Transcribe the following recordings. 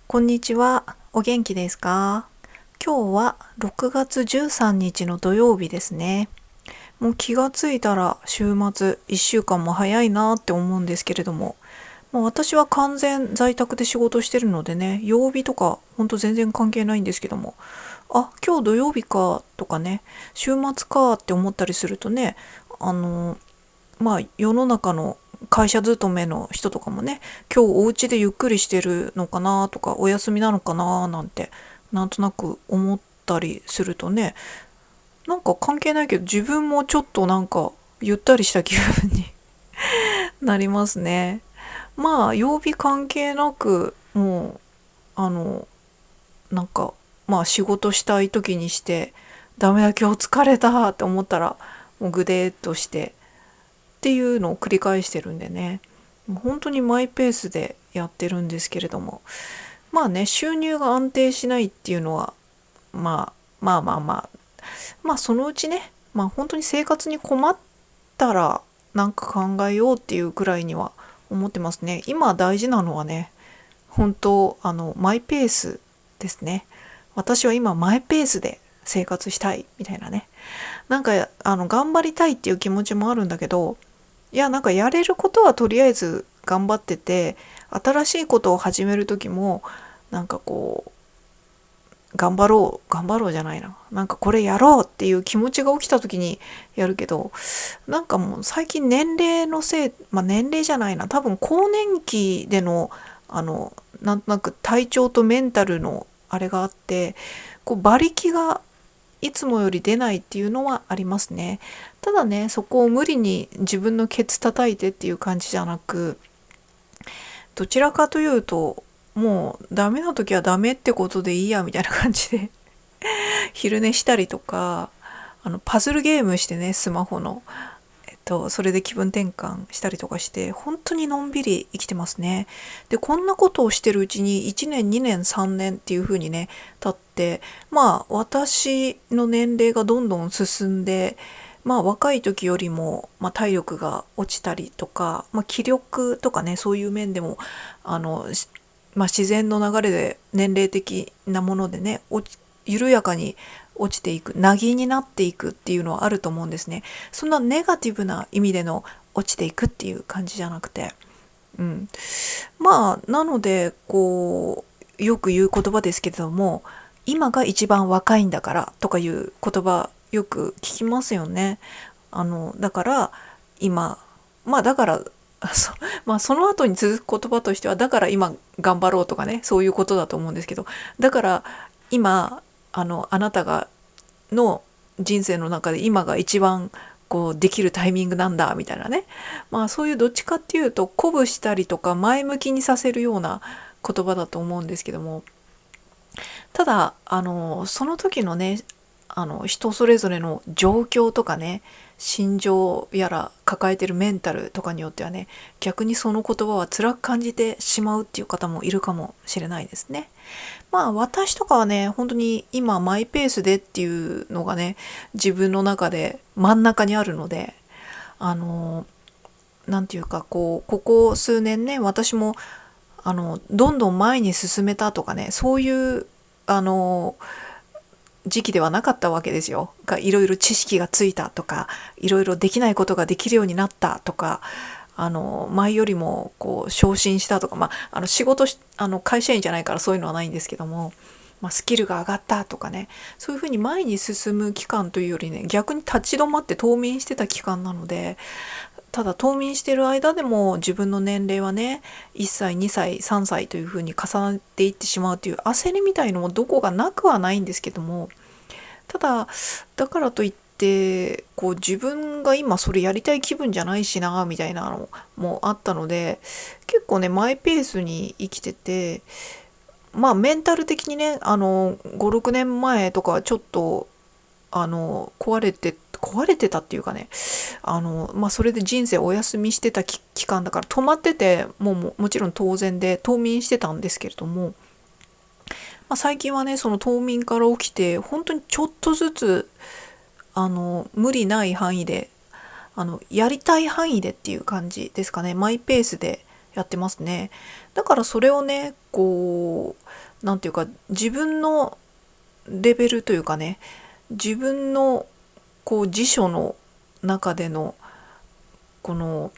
こんにちは。お元気ですか？今日は6月13日の土曜日ですね。もう気がついたら週末1週間も早いなって思うんですけれども、私は完全在宅で仕事してるのでね、曜日とかほんと全然関係ないんですけども、今日土曜日かとかね、週末かって思ったりするとね、世の中の会社勤めの人とかもね、今日お家でゆっくりしてるのかなとか、お休みなのかななんてなんとなく思ったりするとね、なんか関係ないけど自分もちょっとなんかゆったりした気分になりますね。曜日関係なく、もうあのなんか仕事したい時にして、ダメだ今日疲れたって思ったらもうぐでーっとしてっていうのを繰り返してるんでね、本当にマイペースでやってるんですけれども、収入が安定しないっていうのは、まあまあまあまあそのうちね、本当に生活に困ったらなんか考えようっていうくらいには思ってますね。今大事なのはね、本当マイペースですね。私は今マイペースで生活したいみたいなね。なんか頑張りたいっていう気持ちもあるんだけど、いやなんかやれることはとりあえず頑張ってて、新しいことを始める時もなんかこう頑張ろうじゃないな、なんかこれやろうっていう気持ちが起きた時にやるけど、なんかもう最近年齢のせい、年齢じゃないな、多分更年期でのなんとなく体調とメンタルのあれがあって、こう馬力がいつもより出ないっていうのはありますね。ただね、そこを無理に自分のケツ叩いてっていう感じじゃなく、どちらかというと、もうダメな時はダメってことでいいやみたいな感じで昼寝したりとか、パズルゲームしてね、スマホのそれで気分転換したりとかして、本当にのんびり生きてますね。で、こんなことをしてるうちに1年、2年、3年っていう風にね、経って、私の年齢がどんどん進んで、若い時よりも、体力が落ちたりとか、気力とかね、そういう面でも、あの、自然の流れで年齢的なものでね、緩やかに落ちていく、なぎになっていくっていうのはあると思うんですね。そんなネガティブな意味での落ちていくっていう感じじゃなくて、うん、なのでこうよく言う言葉ですけれども、今が一番若いんだからとかいう言葉よく聞きますよね。だから今、だからそその後に続く言葉としては、だから今頑張ろうとかね、そういうことだと思うんですけど、だから今あなたがの人生の中で今が一番こうできるタイミングなんだみたいなね、そういうどっちかっていうと鼓舞したりとか前向きにさせるような言葉だと思うんですけども、ただその時のね、人それぞれの状況とかね、心情やら抱えてるメンタルとかによってはね、逆にその言葉は辛く感じてしまうっていう方もいるかもしれないですね。私とかはね、本当に今マイペースでっていうのがね、自分の中で真ん中にあるので、なんていうかここ数年ね、私もどんどん前に進めたとかね、そういうあの時期ではなかったわけですよ。いろいろ知識がついたとか、いろいろできないことができるようになったとか、前よりもこう昇進したとか、仕事会社員じゃないからそういうのはないんですけども、スキルが上がったとかね、そういうふうに前に進む期間というよりね、逆に立ち止まって冬眠してた期間なので、ただ冬眠してる間でも自分の年齢はね、1歳2歳3歳というふうに重なっていってしまうという焦りみたいのもどこがなくはないんですけども、ただだからといってこう自分が今それやりたい気分じゃないしなみたいなのもあったので、結構ねマイペースに生きてて、メンタル的にね、5、6年前とかはちょっと壊れてたっていうかね、それで人生お休みしてた期間だから、止まっててもちろん当然で冬眠してたんですけれども、最近はね、その冬眠から起きて本当にちょっとずつ無理ない範囲でやりたい範囲でっていう感じですかね。マイペースでやってますね。だからそれをね、こうなんていうか自分のレベルというかね、自分のこう辞書の中でのこの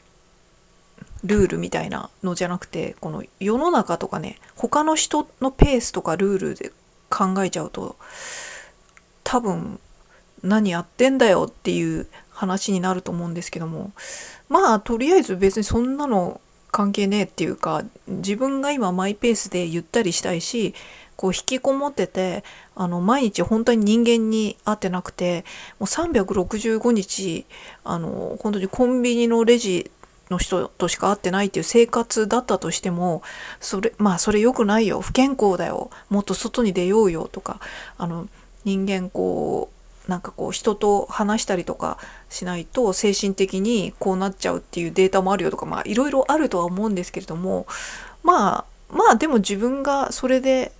ルールみたいなのじゃなくて、この世の中とかね、他の人のペースとかルールで考えちゃうと、多分何やってんだよっていう話になると思うんですけども、まあとりあえず別にそんなの関係ねえっていうか、自分が今マイペースでゆったりしたいし、こう引きこもってて、毎日本当に人間に会ってなくて、もう365日本当にコンビニのレジの人としか会ってないっていう生活だったとしても、それ良くないよ、不健康だよ、もっと外に出ようよとか、人間こうなんかこう人と話したりとかしないと精神的にこうなっちゃうっていうデータもあるよとか、まあいろいろあるとは思うんですけれども、まあでも自分がそれで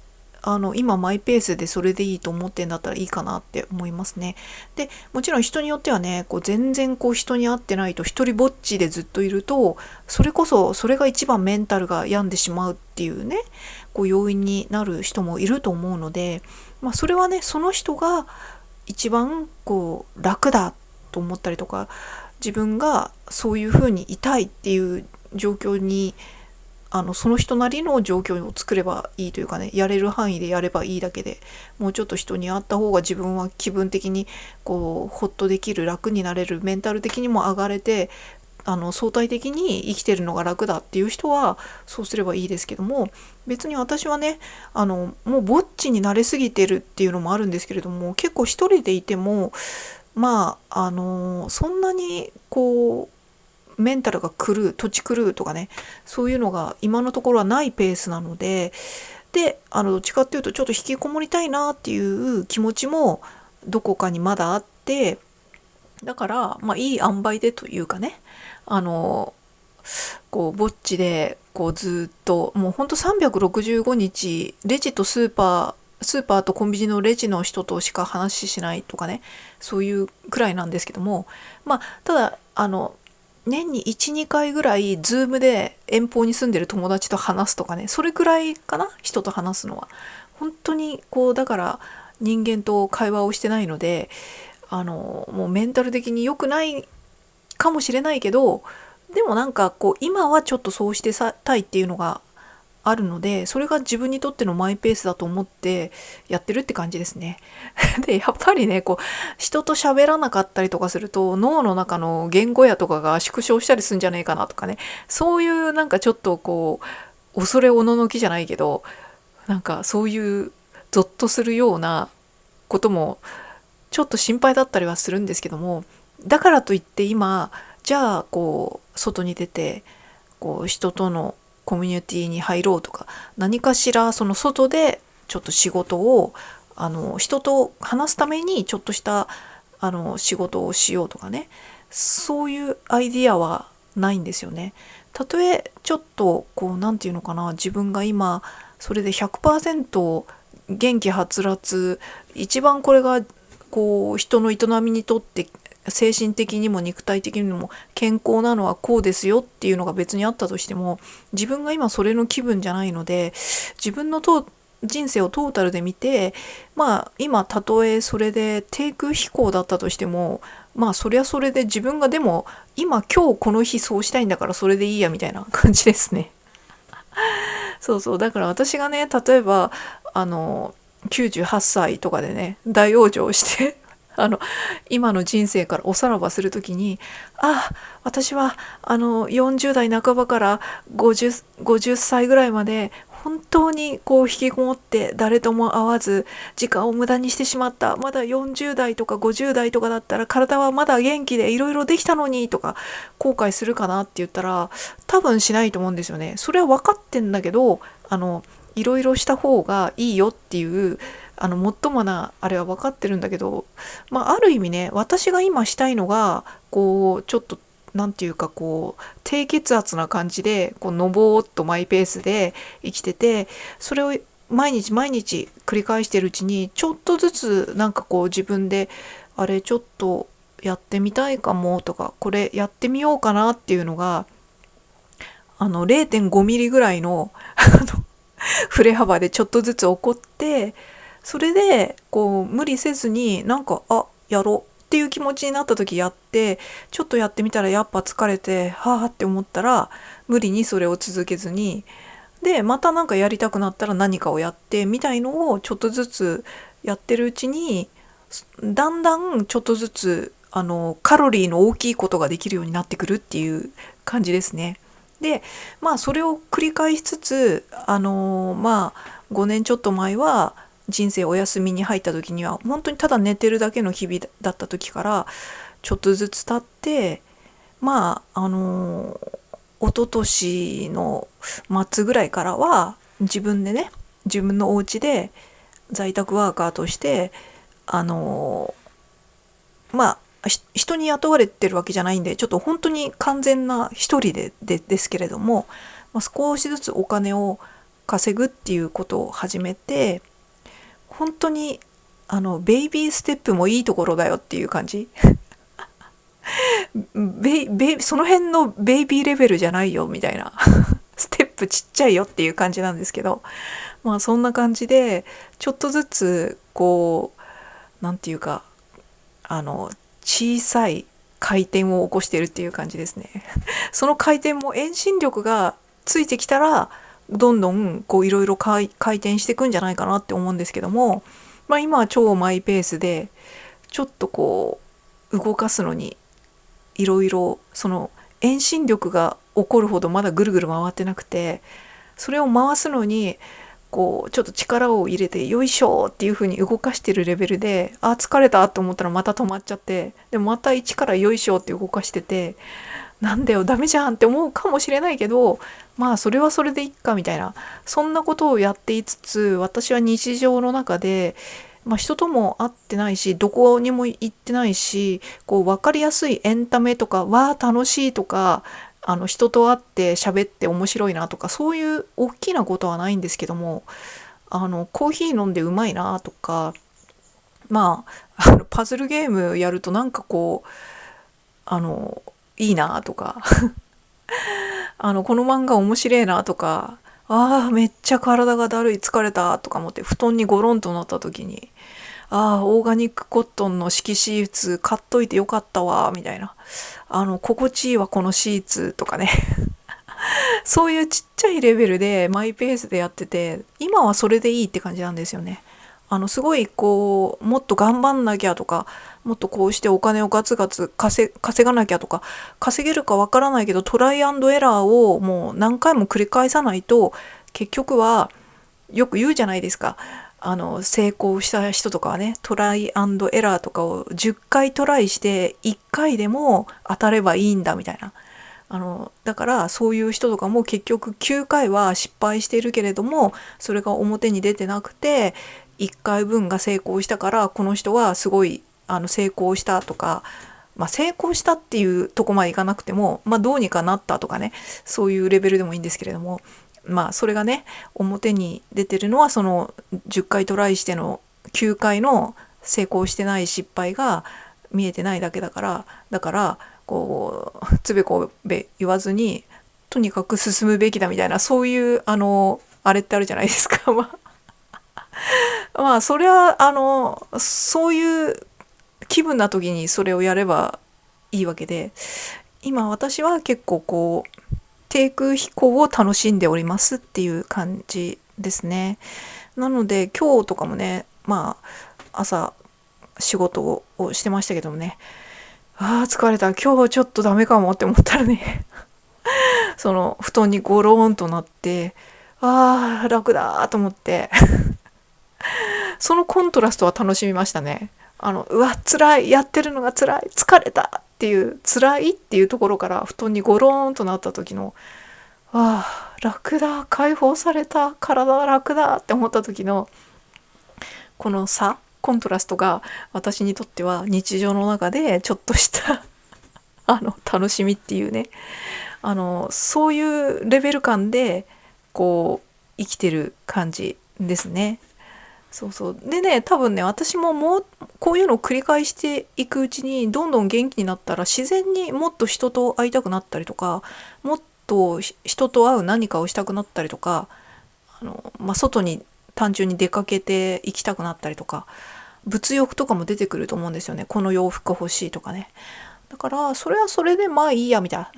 今マイペースでそれでいいと思ってんだったらいいかなって思いますね。でもちろん人によってはね、こう全然こう人に会ってないと一人ぼっちでずっといると、それこそそれが一番メンタルが病んでしまうっていうね、こう要因になる人もいると思うので、まあそれはね、その人が一番こう楽だと思ったりとか、自分がそういう風にいたいっていう状況にその人なりの状況を作ればいいというかね、やれる範囲でやればいいだけで、もうちょっと人に会った方が自分は気分的にこうホッとできる、楽になれる、メンタル的にも上がれて、相対的に生きてるのが楽だっていう人はそうすればいいですけども、別に私はね、もうぼっちに慣れすぎてるっていうのもあるんですけれども、結構一人でいてもそんなにこうメンタルが土地狂うとかね、そういうのが今のところはないペースなので、どっちかっていうとちょっと引きこもりたいなっていう気持ちもどこかにまだあって、だからいい塩梅でというかね、こうぼっちでこうずっともうほんと365日レジとスーパーとコンビニのレジの人としか話しないとかね、そういうくらいなんですけども、ただ年に1、2回ぐらいズームで遠方に住んでる友達と話すとかね、それくらいかな、人と話すのは。本当にこうだから人間と会話をしてないので、もうメンタル的に良くないかもしれないけど、でもなんかこう今はちょっとそうしてたいっていうのがあるので、それが自分にとってのマイペースだと思ってやってるって感じですね。でやっぱりね、こう人と喋らなかったりとかすると脳の中の言語野とかが縮小したりするんじゃねえかなとかね、そういうなんかちょっとこう恐れおののきじゃないけど、なんかそういうゾッとするようなこともちょっと心配だったりはするんですけども、だからといって今じゃあこう外に出てこう人とのコミュニティに入ろうとか、何かしらその外でちょっと仕事を人と話すためにちょっとした仕事をしようとかね、そういうアイディアはないんですよね。たとえちょっとこうなんていうのかな、自分が今それで 100% 元気はつらつ、一番これがこう人の営みにとって精神的にも肉体的にも健康なのはこうですよっていうのが別にあったとしても、自分が今それの気分じゃないので、自分の人生をトータルで見て、今たとえそれで低空飛行だったとしても、そりゃそれで自分がでも今日この日そうしたいんだからそれでいいやみたいな感じですね。そうそう、だから私がね、例えば98歳とかでね大往生して今の人生からおさらばするときに、私は40代半ばから50歳ぐらいまで本当にこう引きこもって誰とも会わず時間を無駄にしてしまった。まだ40代とか50代とかだったら体はまだ元気でいろいろできたのにとか後悔するかなって言ったら多分しないと思うんですよね。それは分かってんだけど、いろいろした方がいいよっていうもっともなあれは分かってるんだけど、ある意味ね、私が今したいのがこうちょっとなんていうかこう低血圧な感じでこうのぼーっとマイペースで生きてて、それを毎日毎日繰り返してるうちにちょっとずつなんかこう自分であれちょっとやってみたいかもとか、これやってみようかなっていうのが0.5 ミリぐらいの振れ幅でちょっとずつ起こって、それでこう無理せずになんかやろうっていう気持ちになった時やって、ちょっとやってみたらやっぱ疲れてはあって思ったら無理にそれを続けずに、でまたなんかやりたくなったら何かをやってみたいのをちょっとずつやってるうちに、だんだんちょっとずつカロリーの大きいことができるようになってくるっていう感じですね。でまあそれを繰り返しつつまあ5年ちょっと前は人生お休みに入った時には本当にただ寝てるだけの日々だった時から、ちょっとずつ経って、まあ一昨年の末ぐらいからは自分でね、自分のお家で在宅ワーカーとしてまあ人に雇われてるわけじゃないんで、ちょっと本当に完全な一人ですけれども、少しずつお金を稼ぐっていうことを始めて、本当にベイビーステップもいいところだよっていう感じ。その辺のベイビーレベルじゃないよみたいなステップちっちゃいよっていう感じなんですけど、まあそんな感じでちょっとずつこうなんていうか小さい回転を起こしてるっていう感じですね。その回転も遠心力がついてきたらどんどんこういろいろ回転していくんじゃないかなって思うんですけども、今は超マイペースでちょっとこう動かすのにいろいろその遠心力が起こるほどまだぐるぐる回ってなくて、それを回すのにこうちょっと力を入れてよいしょっていう風に動かしてるレベルで、疲れたと思ったらまた止まっちゃって、でまた一からよいしょって動かしてて、なんだよダメじゃんって思うかもしれないけど、それはそれでいっかみたいな、そんなことをやっていつつ、私は日常の中で人とも会ってないしどこにも行ってないし、こう分かりやすいエンタメとか楽しいとか人と会って喋って面白いなとか、そういう大きなことはないんですけども、コーヒー飲んでうまいなとか、パズルゲームやるとなんかこういいなとかこの漫画面白いなとか、めっちゃ体がだるい疲れたとか思って布団にゴロンとなった時に、オーガニックコットンの敷シーツ買っといてよかったわみたいな、心地いいわこのシーツとかねそういうちっちゃいレベルでマイペースでやってて、今はそれでいいって感じなんですよね。すごいこうもっと頑張んなきゃとか、もっとこうしてお金をガツガツ稼がなきゃとか、稼げるかわからないけどトライアンドエラーをもう何回も繰り返さないと、結局はよく言うじゃないですか。成功した人とかはね、トライアンドエラーとかを10回トライして1回でも当たればいいんだみたいな。だからそういう人とかも結局9回は失敗しているけれども、それが表に出てなくて1回分が成功したから、この人はすごい成功したとか、成功したっていうとこまでいかなくても、どうにかなったとかね、そういうレベルでもいいんですけれども、それがね表に出てるのはその10回トライしての9回の成功してない失敗が見えてないだけだから、こうつべこべ言わずにとにかく進むべきだみたいな、そういうあれってあるじゃないですかそれはそういう気分な時にそれをやればいいわけで、今私は結構こう低空飛行を楽しんでおりますっていう感じですね。なので今日とかもね、朝仕事をしてましたけどもね、疲れた、今日ちょっとダメかもって思ったらねその布団にゴローンとなって、楽だと思ってそのコントラストは楽しみましたね。辛い、やってるのが辛い、疲れたっていう辛いっていうところから布団にゴローンとなった時の楽だ、解放された、体は楽だって思った時のこのコントラストが私にとっては日常の中でちょっとした楽しみっていうね、そういうレベル感でこう生きてる感じですね。でね、多分ね、私もこういうのを繰り返していくうちにどんどん元気になったら、自然にもっと人と会いたくなったりとか、もっと人と会う何かをしたくなったりとか、外に単純に出かけて行きたくなったりとか、物欲とかも出てくると思うんですよね。この洋服欲しいとかね。だからそれはそれでまあいいやみた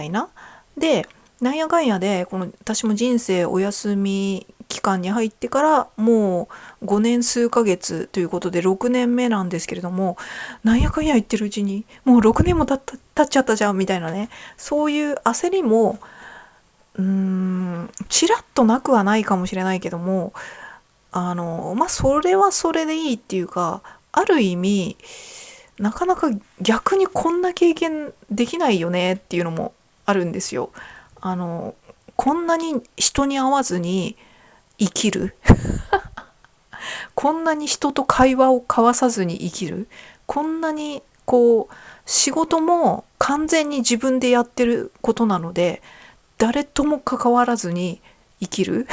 いな。で、なんやかんやで私も人生お休み期間に入ってからもう5年数ヶ月ということで6年目なんですけれども、なんやかんや言ってるうちにもう6年も経っちゃったじゃんみたいなね、そういう焦りもちらっとなくはないかもしれないけども、それはそれでいいっていうか、ある意味なかなか逆にこんな経験できないよねっていうのもあるんですよ。こんなに人に会わずに生きるこんなに人と会話を交わさずに生きる、こんなに仕事も完全に自分でやってることなので誰とも関わらずに生きる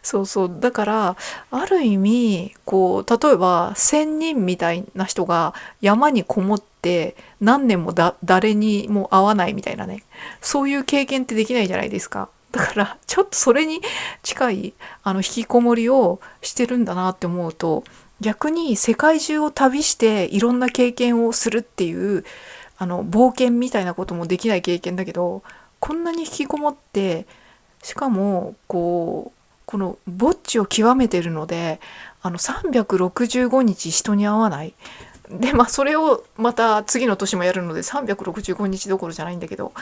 そうそう。だから、ある意味、例えば、仙人みたいな人が山にこもって、何年も誰にも会わないみたいなね。そういう経験ってできないじゃないですか。だから、ちょっとそれに近い、引きこもりをしてるんだなって思うと、逆に世界中を旅していろんな経験をするっていう、冒険みたいなこともできない経験だけど、こんなに引きこもって、しかも、このぼっちを極めてるので、365日人に会わない。で、それをまた次の年もやるので365日どころじゃないんだけど、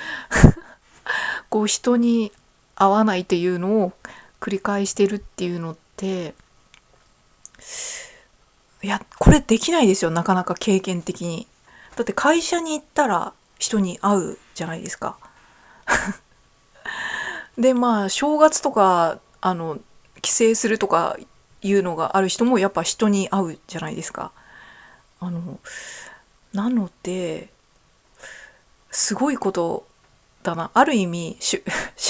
人に会わないっていうのを繰り返してるっていうのって、いや、これできないですよ、なかなか経験的に。だって会社に行ったら人に会うじゃないですか。で、正月とか、帰省するとかいうのがある人もやっぱ人に会うじゃないですか。なので、すごいことだな。ある意味、修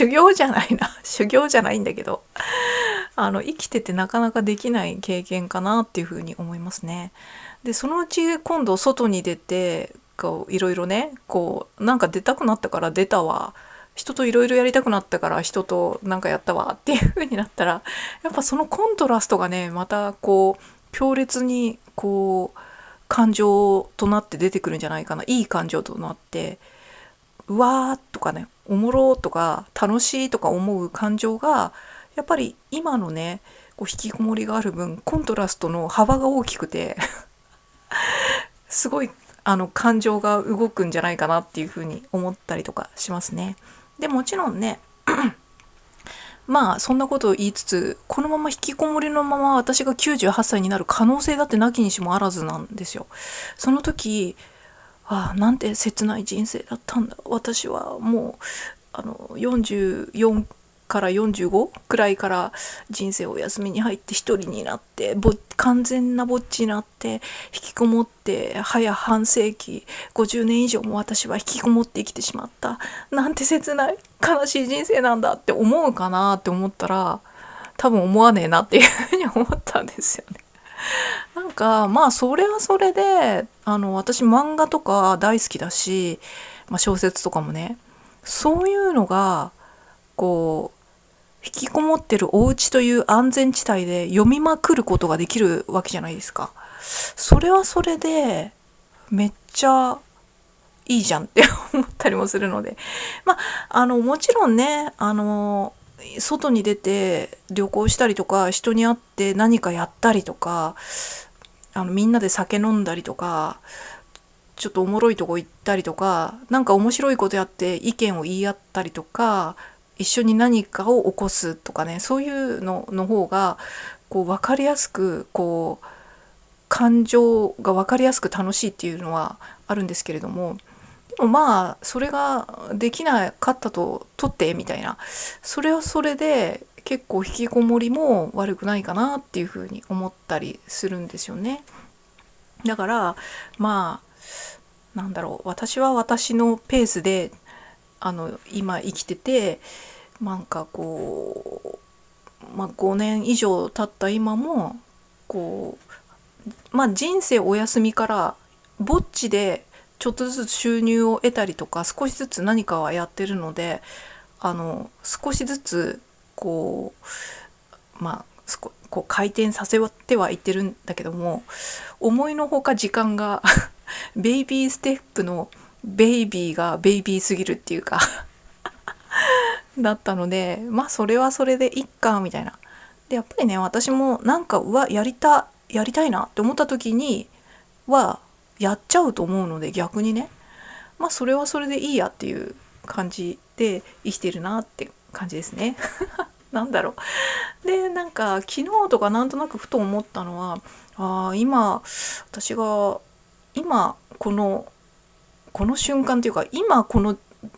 行じゃないな。修行じゃないんだけど、生きててなかなかできない経験かなっていうふうに思いますね。で、そのうち今度外に出て、いろいろね、なんか出たくなったから出たわ。人といろいろやりたくなったから人となんかやったわっていう風になったら、やっぱそのコントラストがね、また強烈に感情となって出てくるんじゃないかな。いい感情となって、うわーとかね、おもろーとか楽しいとか思う感情が、やっぱり今のね、引きこもりがある分コントラストの幅が大きくてすごい感情が動くんじゃないかなっていう風に思ったりとかしますね。でもちろんねそんなことを言いつつ、このまま引きこもりのまま私が98歳になる可能性だってなきにしもあらずなんですよ。その時、なんて切ない人生だったんだ。私はもう44から45くらいから人生お休みに入って一人になって、完全なぼっちになって引きこもって、早半世紀50年以上も私は引きこもって生きてしまった、なんて切ない悲しい人生なんだって思うかなって思ったら、多分思わねえなっていうふうに思ったんですよね。なんかそれはそれで私漫画とか大好きだし、小説とかもね、そういうのが引きこもってるお家という安全地帯で読みまくることができるわけじゃないですか。それはそれでめっちゃいいじゃんって思ったりもするので、もちろんね、外に出て旅行したりとか、人に会って何かやったりとか、みんなで酒飲んだりとか、ちょっとおもろいとこ行ったりとか、なんか面白いことやって意見を言い合ったりとか、一緒に何かを起こすとかね、そういうのの方が分かりやすく感情が分かりやすく楽しいっていうのはあるんですけれども、でもそれができなかったと取ってみたいな、それはそれで結構引きこもりも悪くないかなっていうふうに思ったりするんですよね。だからなんだろう、私は私のペースで今生きてて、なんか5年以上経った今も人生お休みからぼっちでちょっとずつ収入を得たりとか、少しずつ何かはやってるので、少しずつこうこう回転させてはいってるんだけども、思いのほか時間がベイビーステップのベイビーがベイビーすぎるっていうかだったので、それはそれでいっかみたいな。でやっぱりね、私もなんかやりたいなって思った時にはやっちゃうと思うので、逆にね、それはそれでいいやっていう感じで生きてるなって感じですねなんだろう。でなんか昨日とかなんとなくふと思ったのは、私が今この瞬間というか、今この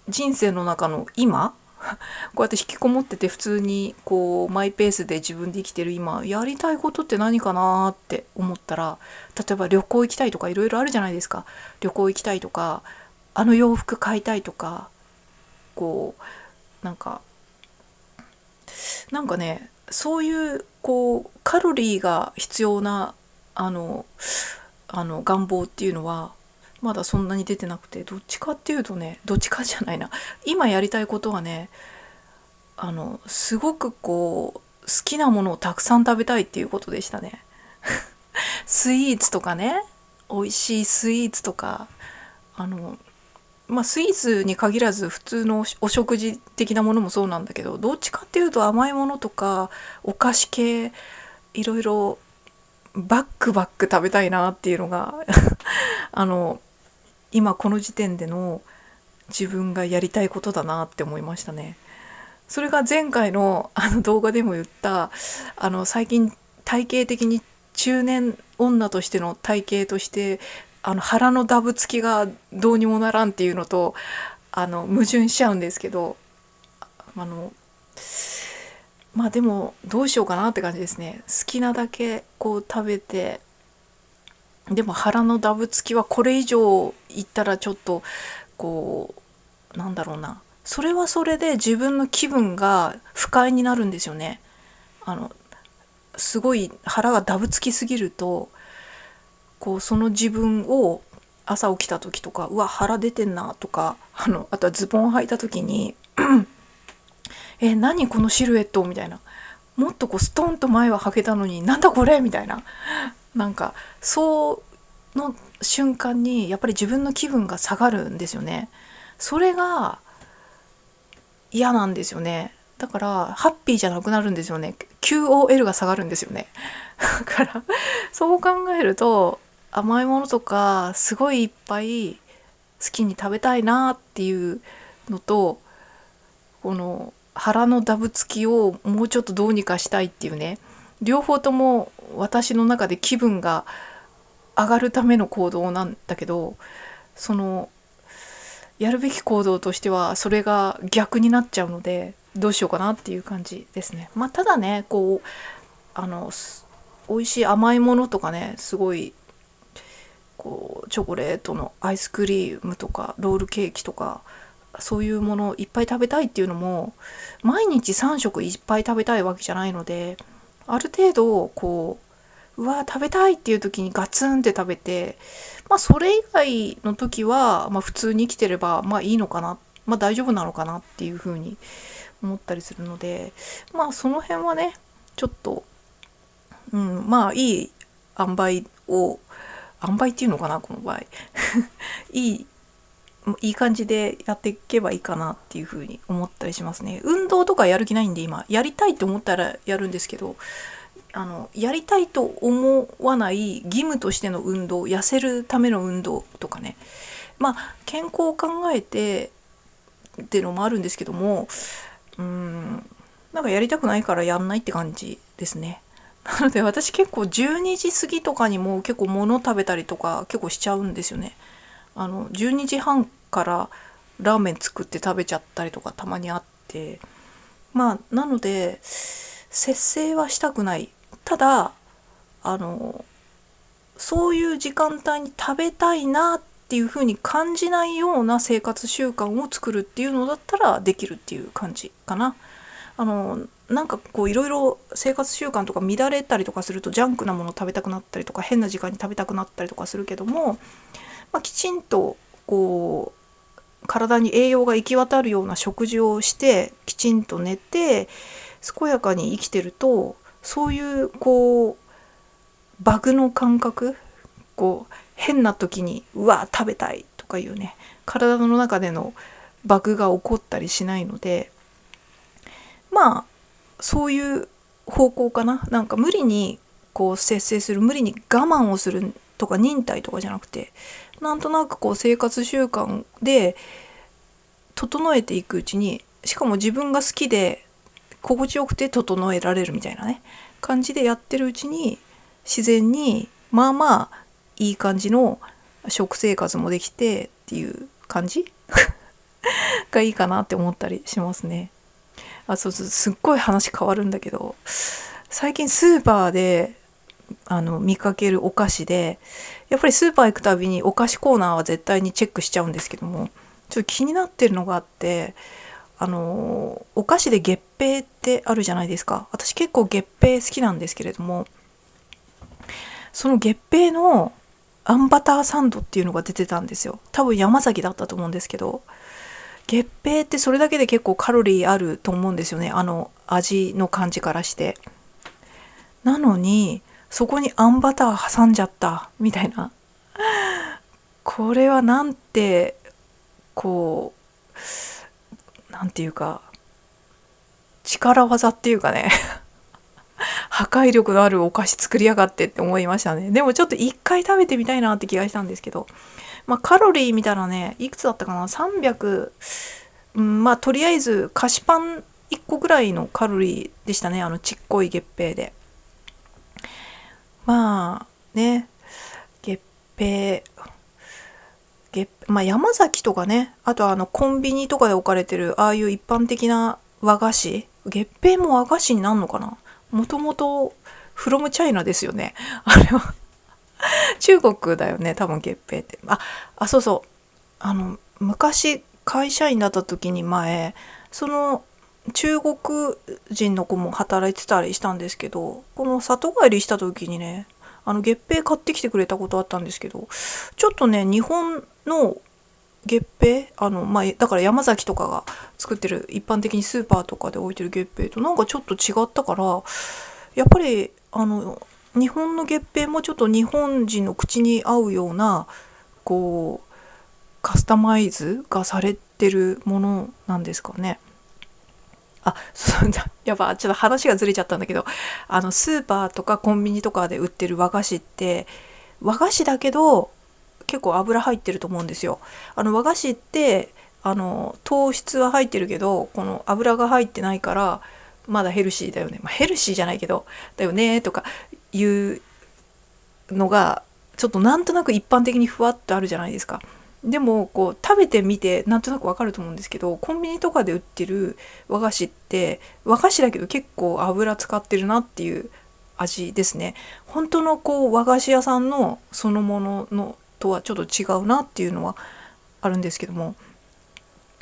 人生の中の今こうやって引きこもってて普通にこうマイペースで自分で生きてる今、やりたいことって何かなって思ったら、例えば旅行行きたいとかいろいろあるじゃないですか。旅行行きたいとか、あの洋服買いたいとか、こうなんかね、そういうこうカロリーが必要な願望っていうのはまだそんなに出てなくて、どっちかっていうとね、どっちかじゃないな、今やりたいことはね、すごくこう好きなものをたくさん食べたいっていうことでしたねスイーツとかね、美味しいスイーツとか、スイーツに限らず普通のお食事的なものもそうなんだけど、どっちかっていうと甘いものとかお菓子系、いろいろバック食べたいなっていうのが今この時点での自分がやりたいことだなって思いましたね。それが前回の動画でも言った最近体型的に中年女としての体型として腹のダブつきがどうにもならんっていうのと矛盾しちゃうんですけど、でもどうしようかなって感じですね。好きなだけこう食べて、でも腹のダブつきはこれ以上いったらちょっとこうなんだろうな、それはそれで自分の気分が不快になるんですよね。すごい腹がダブつきすぎると、こうその自分を朝起きた時とか、うわ腹出てんなとか、あとはズボン履いた時に何このシルエットみたいな、もっとこうストンと前は履けたのになんだこれみたいな、なんかそうの瞬間にやっぱり自分の気分が下がるんですよね。それが嫌なんですよね。だからハッピーじゃなくなるんですよね。 QOL が下がるんですよねだからそう考えると、甘いものとかすごいいっぱい好きに食べたいなっていうのと、この腹のダブつきをもうちょっとどうにかしたいっていうね、両方とも私の中で気分が上がるための行動なんだけど、そのやるべき行動としてはそれが逆になっちゃうので、どうしようかなっていう感じですね。ただね、こう美味しい甘いものとかね、すごいこうチョコレートのアイスクリームとかロールケーキとか、そういうものをいっぱい食べたいっていうのも、毎日3食いっぱい食べたいわけじゃないので、ある程度こう食べたいっていう時にガツンって食べて、それ以外の時は、普通に生きてればいいのかな、大丈夫なのかなっていうふうに思ったりするので、その辺はねちょっといい塩梅っていうのかな、この場合いい感じでやっていけばいいかなっていうふうに思ったりしますね。運動とかやる気ないんで、今やりたいと思ったらやるんですけど、やりたいと思わない義務としての運動、痩せるための運動とかね、健康を考えてっていうのもあるんですけども、なんかやりたくないからやんないって感じですね。なので私結構12時過ぎとかにも結構物食べたりとか結構しちゃうんですよね。12時半からラーメン作って食べちゃったりとかたまにあって、なので節制はしたくない。ただそういう時間帯に食べたいなっていう風に感じないような生活習慣を作るっていうのだったらできるっていう感じかな。なんかこういろいろ生活習慣とか乱れたりとかすると、ジャンクなもの食べたくなったりとか変な時間に食べたくなったりとかするけども、きちんとこう体に栄養が行き渡るような食事をしてきちんと寝て健やかに生きてると、そういうバグの感覚、変な時にうわ食べたいとかいうね、体の中でのバグが起こったりしないので、まあそういう方向かな。なんか無理に節制する、無理に我慢をするとか忍耐とかじゃなくて、なんとなく生活習慣で整えていくうちに、しかも自分が好きで心地よくて整えられるみたいなね感じでやってるうちに、自然にまあまあいい感じの食生活もできてっていう感じがいいかなって思ったりしますね。そうそう、すっごい話変わるんだけど、最近スーパーで見かけるお菓子で、やっぱりスーパー行くたびにお菓子コーナーは絶対にチェックしちゃうんですけども、ちょっと気になってるのがあって、お菓子で月餅ってあるじゃないですか。私結構月餅好きなんですけれども、その月餅のあんバターサンドっていうのが出てたんですよ。多分山崎だったと思うんですけど、月餅ってそれだけで結構カロリーあると思うんですよね、味の感じからして。なのにそこにあんバター挟んじゃったみたいな、これはなんてなんていうか力技っていうかね破壊力のあるお菓子作りやがってって思いましたね。でもちょっと一回食べてみたいなって気がしたんですけど、カロリー見たらね、いくつだったかな、300、とりあえず菓子パン1個ぐらいのカロリーでしたね、ちっこい月餅で。ね、月餅山崎とかね、あとコンビニとかで置かれてるああいう一般的な和菓子、月餅も和菓子になるのかな、もともとフロムチャイナですよね、あれは中国だよね多分月餅って。そうそう、昔会社員だった時にその中国人の子も働いてたりしたんですけど、この里帰りした時にね、月餅買ってきてくれたことあったんですけど、ちょっとね日本の月餅、だから山崎とかが作ってる一般的にスーパーとかで置いてる月餅となんかちょっと違ったから、やっぱり日本の月餅もちょっと日本人の口に合うようなカスタマイズがされてるものなんですかね。そうだ、やっぱちょっと話がずれちゃったんだけど、スーパーとかコンビニとかで売ってる和菓子って和菓子だけど結構油入ってると思うんですよ。和菓子って糖質は入ってるけどこの油が入ってないからまだヘルシーだよね、ヘルシーじゃないけどだよねとかいうのがちょっとなんとなく一般的にふわっとあるじゃないですか。でも食べてみてなんとなくわかると思うんですけど、コンビニとかで売ってる和菓子って和菓子だけど結構油使ってるなっていう味ですね。本当の和菓子屋さんのそのもののとはちょっと違うなっていうのはあるんですけども、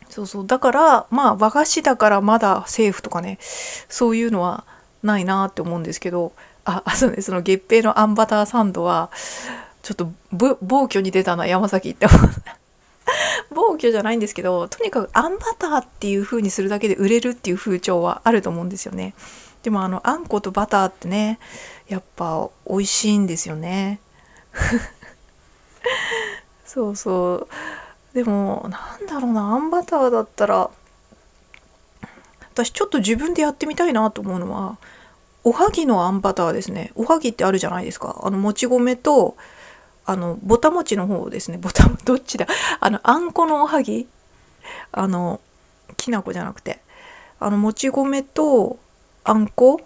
そうそう、だから和菓子だからまだセーフとかね、そういうのはないなって思うんですけど、そうね、その月餅のあんバターサンドはちょっと暴挙に出たな山崎って思う暴挙じゃないんですけど、とにかくあんバターっていう風にするだけで売れるっていう風潮はあると思うんですよね。でもあんことバターってね、やっぱ美味しいんですよねそうそう。でもなんだろうな、あんバターだったら私ちょっと自分でやってみたいなと思うのはおはぎのあんバターですね。おはぎってあるじゃないですか。もち米とぼたもちの方ですね。どっちだ、あんこのおはぎ、きなこじゃなくてもち米とあんこ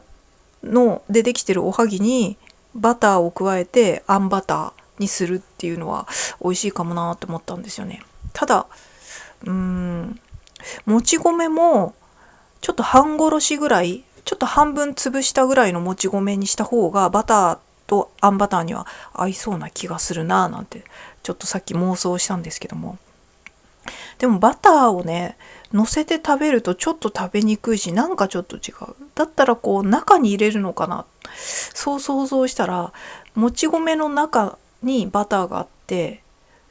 のでできてるおはぎにバターを加えてあんバターにするっていうのは美味しいかもなって思ったんですよね。ただもち米もちょっと半殺しぐらい、ちょっと半分潰したぐらいのもち米にした方がバターとあんバターには合いそうな気がするななんてちょっとさっき妄想したんですけども、でもバターをね乗せて食べるとちょっと食べにくいし、なんかちょっと違う。だったら中に入れるのかな、そう想像したらもち米の中にバターがあって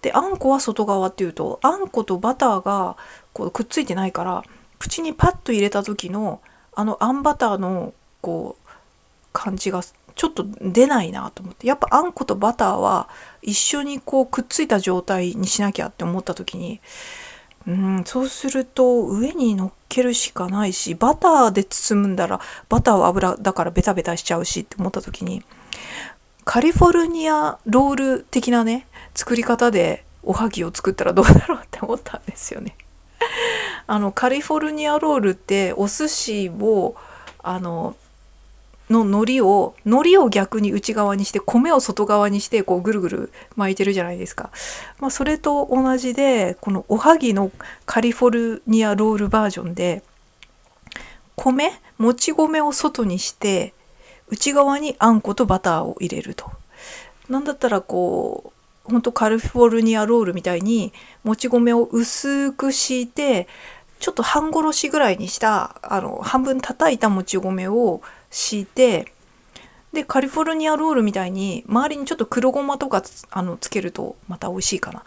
であんこは外側っていうと、あんことバターがこうくっついてないから、口にパッと入れた時のあのあんバターのこう感じがちょっと出ないなと思って、やっぱあんことバターは一緒にこうくっついた状態にしなきゃって思った時に、そうすると上に乗っけるしかないし、バターで包むんだらバターは油だからベタベタしちゃうしって思った時に、カリフォルニアロール的なね作り方でおはぎを作ったらどうだろうって思ったんですよね。カリフォルニアロールってお寿司をの海苔を逆に内側にして米を外側にしてこうぐるぐる巻いてるじゃないですか。それと同じで、このおはぎのカリフォルニアロールバージョンでもち米を外にして内側にあんことバターを入れると。なんだったらこうほんとカリフォルニアロールみたいにもち米を薄く敷いて、ちょっと半殺しぐらいにした半分叩いたもち米を敷いて、でカリフォルニアロールみたいに周りにちょっと黒ごまとかつけるとまた美味しいかな。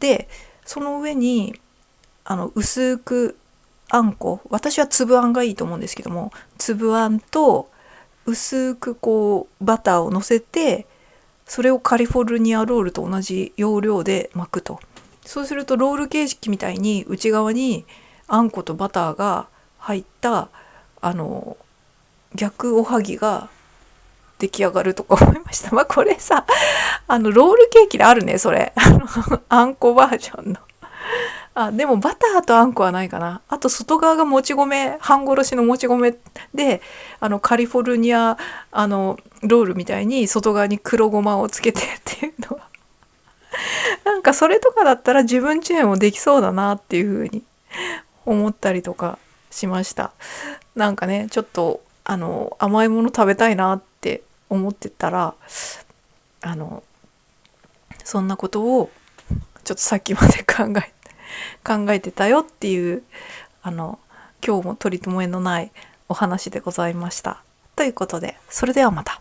でその上に薄くあんこ、私は粒あんがいいと思うんですけども、粒あんと薄くこうバターを乗せて、それをカリフォルニアロールと同じ要領で巻くと。そうするとロール形式みたいに内側にあんことバターが入った逆おはぎが出来上がるとか思いました。これさロールケーキであるねそれあんこバージョンの。でもバターとあんこはないかな。あと外側がもち米、半殺しのもち米でカリフォルニアロールみたいに外側に黒ごまをつけてっていうのはなんかそれとかだったら自分ちでもできそうだなっていう風に思ったりとかしました。なんかねちょっと甘いもの食べたいなって思ってたらそんなことをちょっとさっきまで考えてたよっていう今日も取り留めのないお話でございました。ということで、それではまた。